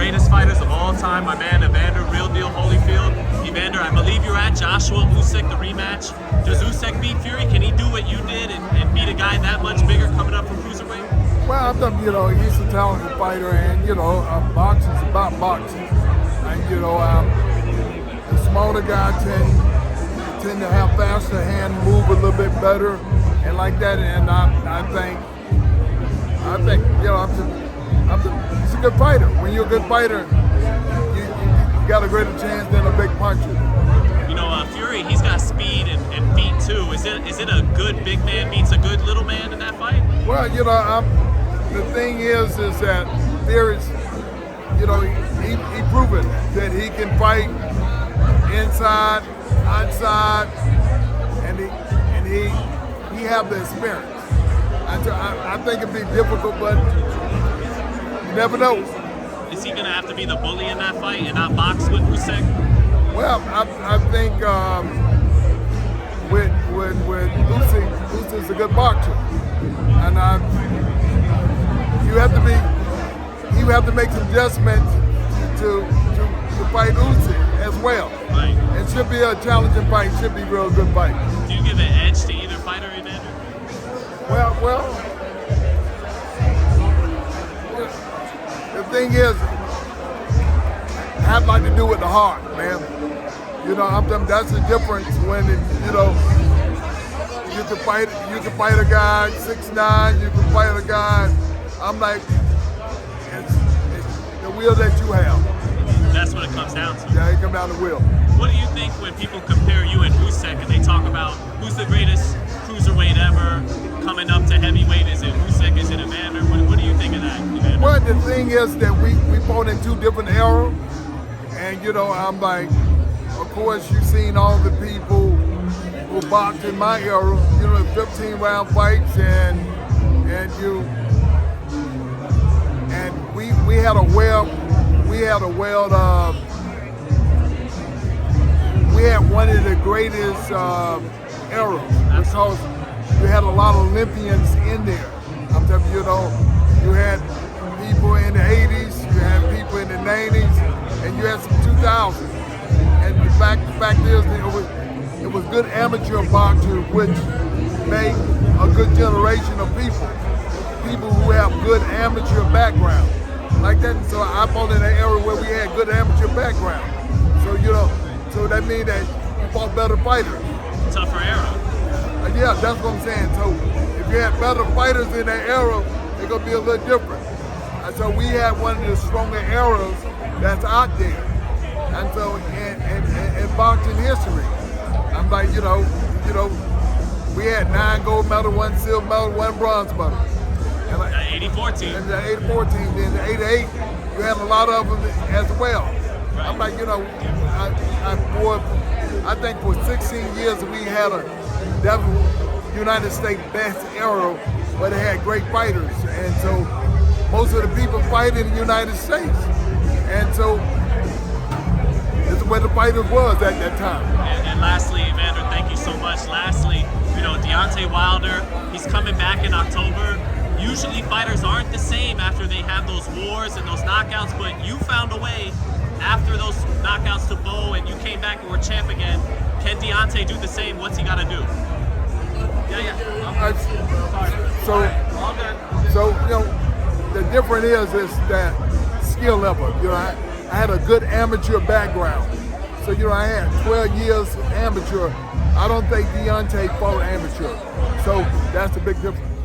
greatest fighters of all time, my man Evander Real Deal Holyfield. Evander, I believe you're at Joshua Usyk, the rematch. Does Usyk beat Fury? Can he do what you did and beat a guy that much bigger coming up from cruiserweight? Well, he's a talented fighter, and boxing's about boxing. And the smaller guys tend to have faster hand, move a little bit better, and like that. And I think he's a good fighter. When you're a good fighter, you got a greater chance than a big puncher. Fury, he's got speed and feet too. Is it a good big man meets a good little man in that fight? Well, the thing is that Fury's, he proven that he can fight inside, outside, and he have the experience. I think it'd be difficult, but you never know. Is he gonna have to be the bully in that fight and not box with Usyk? Well, I think with Usyk's a good boxer, and you have to make some adjustments to fight Usyk as well. Right. It should be a challenging fight. Should be a real good fight. Do you give an edge to either fighter, Evander? Well, the thing is, I'd like to do it with the heart, man. That's the difference when you can fight a guy 6'9", you can fight a guy. I'm like, it's the will that you have. That's what it comes down to. Yeah, it comes down to will. What do you think when people compare you and Usyk and they talk about who's the greatest cruiserweight ever coming up to heavyweight? Is it Usyk? Is it Evander? What do you think of that, Evander? Well, the thing is that we fought in two different eras, and I'm like, of course you've seen all the people who boxed in my era, 15-round fights, and we had one of the greatest eras because you had a lot of Olympians in there. I'm telling you, you had people in the 80s, you had people in the 90s, and you had some 2000s. And the fact is, it was good amateur boxers, which made a good generation of people who have good amateur background, like that. So I fought in an era where we had good amateur background. So that means that you fought better fighters. Tougher era. Yeah, that's what I'm saying. So if you had better fighters in that era, it's gonna be a little different. And so we had one of the stronger eras that's out there. And so in boxing history, I'm like, we had 9 gold medals, 1 silver medal, 1 bronze medal. And like, the 84 team. And the 84 team, then the 88, you had a lot of them as well. Right. I'm like, I think for 16 years we had that United States best era, but it had great fighters. And so most of the people fight in the United States. And so this is where the fighters was at that time. And lastly, Evander, thank you so much. Lastly, Deontay Wilder, he's coming back in October. Usually fighters aren't the same after they have those wars and those knockouts, but you found a way after those knockouts to Bo and you came back and were champ again. Can Deontay do the same? What's he got to do? So the difference is that skill level. I had a good amateur background. So, I had 12 years amateur. I don't think Deontay fought amateur. So that's the big difference.